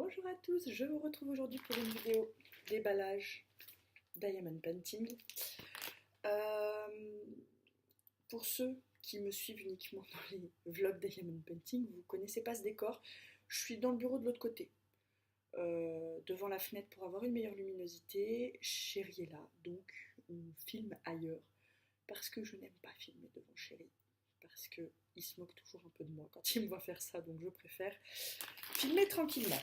Bonjour à tous, je vous retrouve aujourd'hui pour une vidéo déballage Diamond Painting. Pour ceux qui me suivent uniquement dans les vlogs Diamond Painting, vous ne connaissez pas ce décor. Je suis dans le bureau de l'autre côté, devant la fenêtre pour avoir une meilleure luminosité. Chérie est là, donc on filme ailleurs parce que je n'aime pas filmer devant Chérie. Parce qu'il se moque toujours un peu de moi quand il me voit faire ça, donc je préfère filmer tranquillement.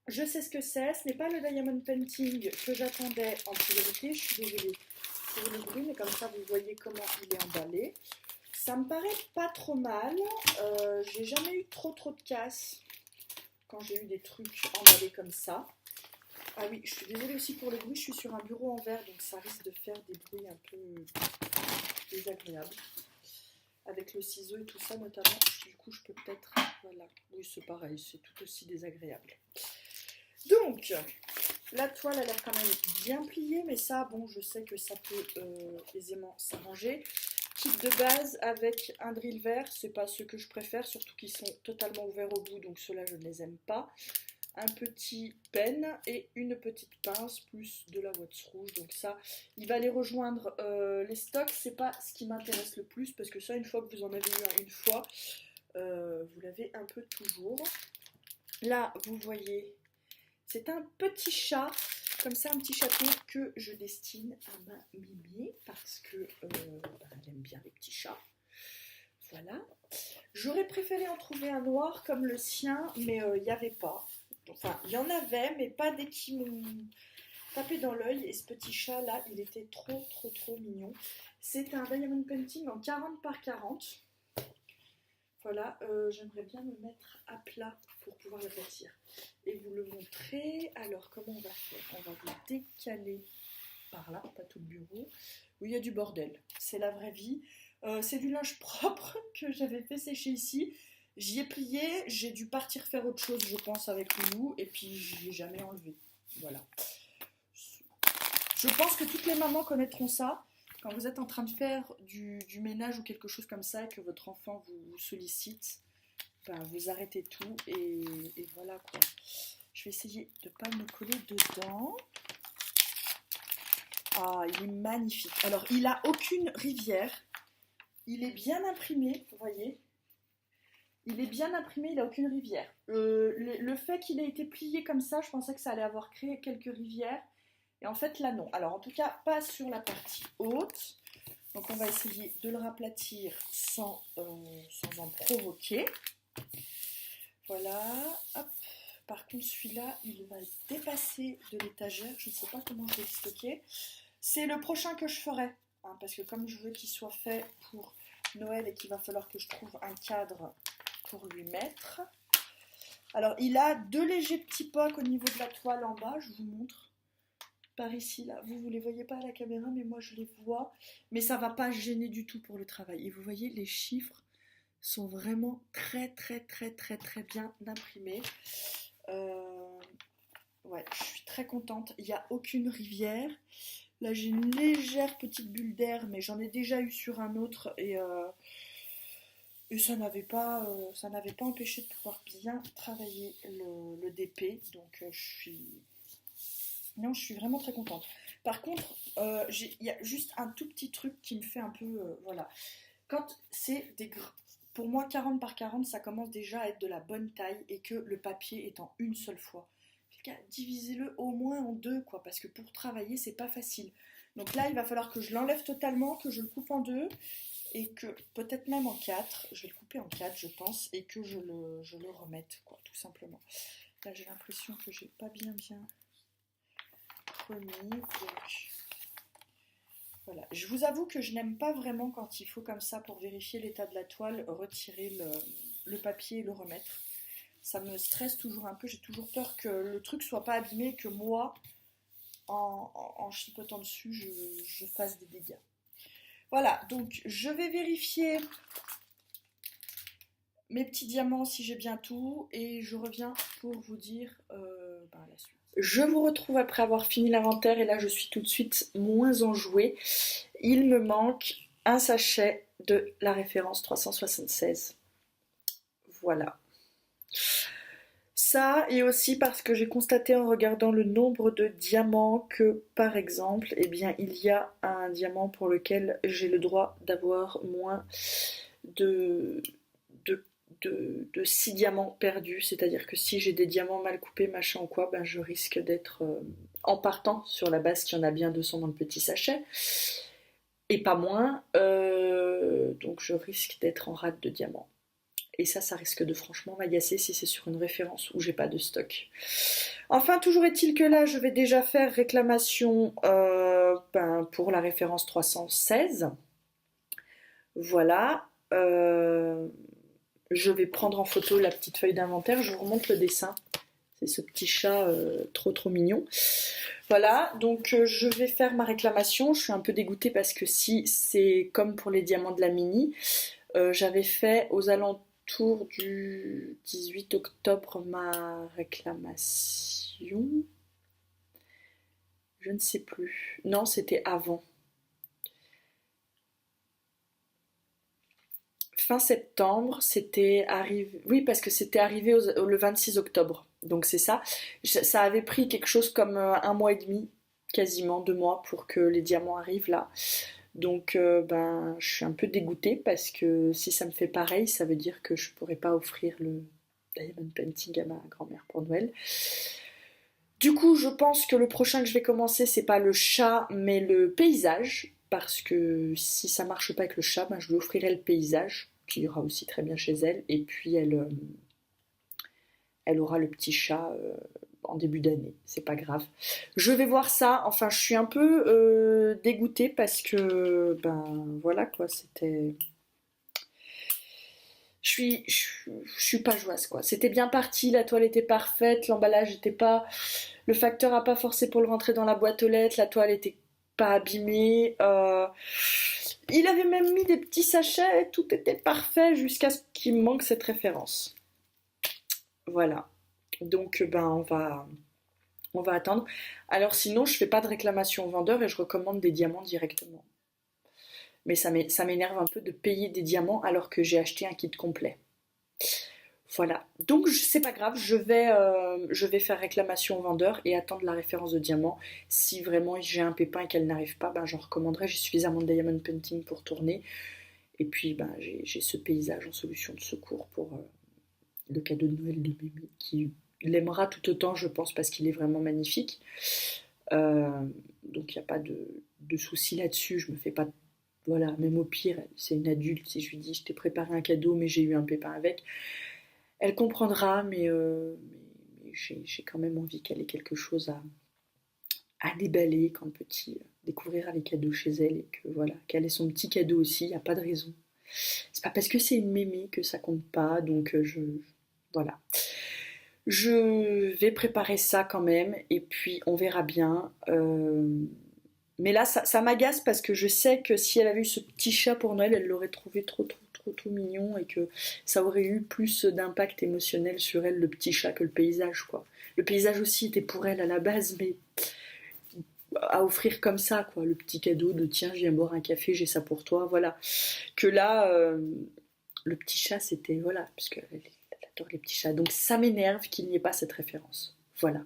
Je sais ce que c'est, ce n'est pas le Diamond Painting que j'attendais en priorité, je suis désolée pour le bruit, mais comme ça vous voyez comment il est emballé. Ça me paraît pas trop mal, j'ai jamais eu trop de casse quand j'ai eu des trucs emballés comme ça. Ah oui, je suis désolée aussi pour le bruit, je suis sur un bureau en verre, donc ça risque de faire des bruits un peu désagréables. Avec le ciseau et tout ça notamment, du coup je peux peut-être, voilà, oui c'est pareil, c'est tout aussi désagréable. Donc, la toile a l'air quand même bien pliée, mais ça, bon, je sais que ça peut aisément s'arranger. Kit de base avec un drill vert, c'est pas ce que je préfère, surtout qu'ils sont totalement ouverts au bout, donc ceux-là je ne les aime pas. Un petit pen et une petite pince, plus de la wax rouge, donc ça, il va les rejoindre. Les stocks, c'est pas ce qui m'intéresse le plus, parce que ça, une fois que vous en avez eu une fois, vous l'avez un peu toujours. Là, vous voyez... C'est un petit chat, comme ça, un petit chapeau que je destine à ma Mimi parce que elle aime bien les petits chats. Voilà. J'aurais préféré en trouver un noir comme le sien, mais il n'y avait pas. Enfin, il y en avait, mais pas des qui m'ont tapé dans l'œil. Et ce petit chat là, il était trop mignon. C'est un Diamond Painting en 40 par 40. Voilà, j'aimerais bien me mettre à plat pour pouvoir l'aplatir et vous le montrer. Alors, comment on va faire? On va vous décaler par là, pas tout le bureau, où il y a du bordel. C'est la vraie vie. C'est du linge propre que j'avais fait sécher ici. J'y ai plié, j'ai dû partir faire autre chose, je pense, avec Loulou, et puis je l'ai jamais enlevé. Voilà. Je pense que toutes les mamans connaîtront ça. Quand vous êtes en train de faire du ménage ou quelque chose comme ça et que votre enfant vous sollicite, ben vous arrêtez tout et voilà quoi. Je vais essayer de ne pas me coller dedans. Ah, il est magnifique. Alors, il n'a aucune rivière. Il est bien imprimé, vous voyez. Il est bien imprimé, il n'a aucune rivière. Le fait qu'il ait été plié comme ça, je pensais que ça allait avoir créé quelques rivières. Et en fait là non. Alors en tout cas pas sur la partie haute. Donc on va essayer de le raplatir sans en provoquer. Voilà. Hop. Par contre celui-là il va dépasser de l'étagère. Je ne sais pas comment je vais le stocker. C'est le prochain que je ferai. Hein, parce que comme je veux qu'il soit fait pour Noël et qu'il va falloir que je trouve un cadre pour lui mettre. Alors il a deux légers petits pocs au niveau de la toile en bas. Je vous montre. Par ici, là, vous ne les voyez pas à la caméra, mais moi je les vois, mais ça va pas gêner du tout pour le travail. Et vous voyez, les chiffres sont vraiment très bien imprimés. Ouais, je suis très contente. Il n'y a aucune rivière. Là, j'ai une légère petite bulle d'air, mais j'en ai déjà eu sur un autre et ça n'avait pas empêché de pouvoir bien travailler le DP. Donc, non, je suis vraiment très contente. Par contre, il y a juste un tout petit truc qui me fait un peu... voilà. Quand c'est des... Pour moi, 40 par 40, ça commence déjà à être de la bonne taille et que le papier est en une seule fois. Divisez-le au moins en deux, quoi, parce que pour travailler, c'est pas facile. Donc là, il va falloir que je l'enlève totalement, que je le coupe en deux et que peut-être même en quatre. Je vais le couper en quatre, je pense, et que je le remette, quoi, tout simplement. Là, j'ai l'impression que j'ai pas bien remis, donc voilà. Je vous avoue que je n'aime pas vraiment quand il faut comme ça pour vérifier l'état de la toile retirer le papier et le remettre. Ça me stresse toujours un peu, j'ai toujours peur que le truc soit pas abîmé, que moi en chipotant dessus je fasse des dégâts. Voilà, donc je vais vérifier mes petits diamants si j'ai bien tout et je reviens pour vous dire la suite. Je vous retrouve après avoir fini l'inventaire et là je suis tout de suite moins enjouée. Il me manque un sachet de la référence 376. Voilà. Ça, et aussi parce que j'ai constaté en regardant le nombre de diamants que, par exemple, eh bien, il y a un diamant pour lequel j'ai le droit d'avoir moins de, de, de 6 diamants perdus. C'est-à-dire que si j'ai des diamants mal coupés, machin ou quoi, ben, je risque d'être en partant sur la base qu'il y en a bien 200 dans le petit sachet, et pas moins. Donc je risque d'être en rate de diamants. Et ça risque de franchement m'agacer si c'est sur une référence où j'ai pas de stock. Enfin, toujours est-il que là, je vais déjà faire réclamation pour la référence 316. Voilà. Je vais prendre en photo la petite feuille d'inventaire. Je vous remontre le dessin. C'est ce petit chat trop trop mignon. Voilà, donc je vais faire ma réclamation. Je suis un peu dégoûtée parce que si c'est comme pour les diamants de la mini, j'avais fait aux alentours du 18 octobre ma réclamation. Je ne sais plus. Non, c'était avant. Fin septembre, c'était arrivé. Oui, parce que c'était arrivé le 26 octobre. Donc c'est ça. Ça avait pris quelque chose comme un mois et demi, quasiment 2 mois, pour que les diamants arrivent là. Donc ben, je suis un peu dégoûtée parce que si ça me fait pareil, ça veut dire que je pourrais pas offrir le diamond painting à ma grand-mère pour Noël. Du coup, je pense que le prochain que je vais commencer, c'est pas le chat, mais le paysage. Parce que si ça marche pas avec le chat, ben, je lui offrirai le paysage, qui ira aussi très bien chez elle. Et puis elle aura le petit chat en début d'année. C'est pas grave. Je vais voir ça. Enfin, je suis un peu dégoûtée parce que, ben voilà quoi, c'était. Je suis pas joyeuse quoi. C'était bien parti, la toile était parfaite, l'emballage était pas. Le facteur a pas forcé pour le rentrer dans la boîte aux lettres, la toile était pas abîmée. Il avait même mis des petits sachets, tout était parfait jusqu'à ce qu'il me manque cette référence. Voilà. Donc ben on va attendre. Alors sinon je fais pas de réclamation au vendeur et je recommande des diamants directement. Mais ça m'énerve un peu de payer des diamants alors que j'ai acheté un kit complet. Voilà, donc c'est pas grave, je vais faire réclamation au vendeur et attendre la référence de diamant. Si vraiment j'ai un pépin et qu'elle n'arrive pas, ben j'en recommanderai. J'ai suffisamment de diamond painting pour tourner. Et puis ben, j'ai ce paysage en solution de secours pour le cadeau de Noël de Mimi, qui l'aimera tout autant, je pense, parce qu'il est vraiment magnifique. Euh, donc il n'y a pas de souci là-dessus, je me fais pas. Voilà, même au pire, c'est une adulte, si je lui dis je t'ai préparé un cadeau mais j'ai eu un pépin avec. Elle comprendra, mais j'ai quand même envie qu'elle ait quelque chose à déballer quand le petit découvrira les cadeaux chez elle et que voilà, qu'elle ait son petit cadeau aussi, il n'y a pas de raison. C'est pas parce que c'est une mémé que ça compte pas, donc voilà. Je vais préparer ça quand même et puis on verra bien. Mais là, ça m'agace parce que je sais que si elle avait eu ce petit chat pour Noël, elle l'aurait trouvé trop, trop, trop, trop mignon et que ça aurait eu plus d'impact émotionnel sur elle, le petit chat, que le paysage, quoi. Le paysage aussi était pour elle à la base, mais à offrir comme ça, quoi. Le petit cadeau de tiens, je viens boire un café, j'ai ça pour toi, voilà. Que là, le petit chat, c'était, voilà, parce qu'elle adore les petits chats. Donc ça m'énerve qu'il n'y ait pas cette référence. Voilà.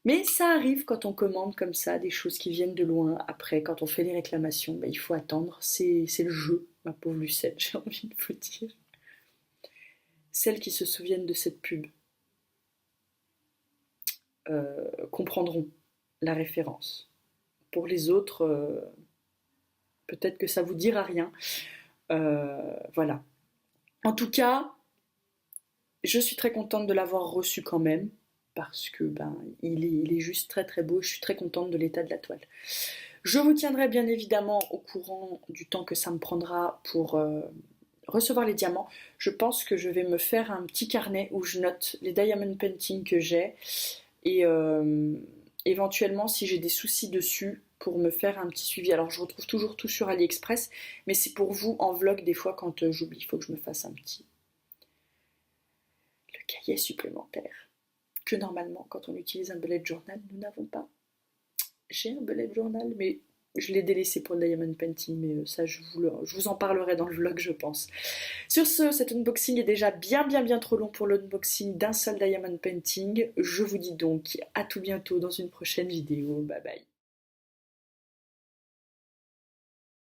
Mais ça arrive quand on commande comme ça des choses qui viennent de loin. Après, quand on fait les réclamations, ben, il faut attendre. C'est le jeu, ma pauvre Lucette, j'ai envie de vous dire. Celles qui se souviennent de cette pub comprendront la référence. Pour les autres, peut-être que ça vous dira rien. Voilà. En tout cas, je suis très contente de l'avoir reçu quand même. Parce que ben, il est juste très très beau. Je suis très contente de l'état de la toile. Je vous tiendrai bien évidemment au courant du temps que ça me prendra pour recevoir les diamants. Je pense que je vais me faire un petit carnet où je note les diamond painting que j'ai et éventuellement si j'ai des soucis dessus pour me faire un petit suivi. Alors je retrouve toujours tout sur AliExpress, mais c'est pour vous en vlog des fois quand j'oublie. Il faut que je me fasse un petit le cahier supplémentaire que normalement quand on utilise un bullet journal nous n'avons pas. J'ai un bullet journal mais Je l'ai délaissé pour le diamond painting, mais ça je vous en parlerai dans le vlog je pense. Sur ce, cet unboxing est déjà bien trop long pour l'unboxing d'un seul diamond painting. Je vous dis donc à tout bientôt dans une prochaine vidéo. Bye bye.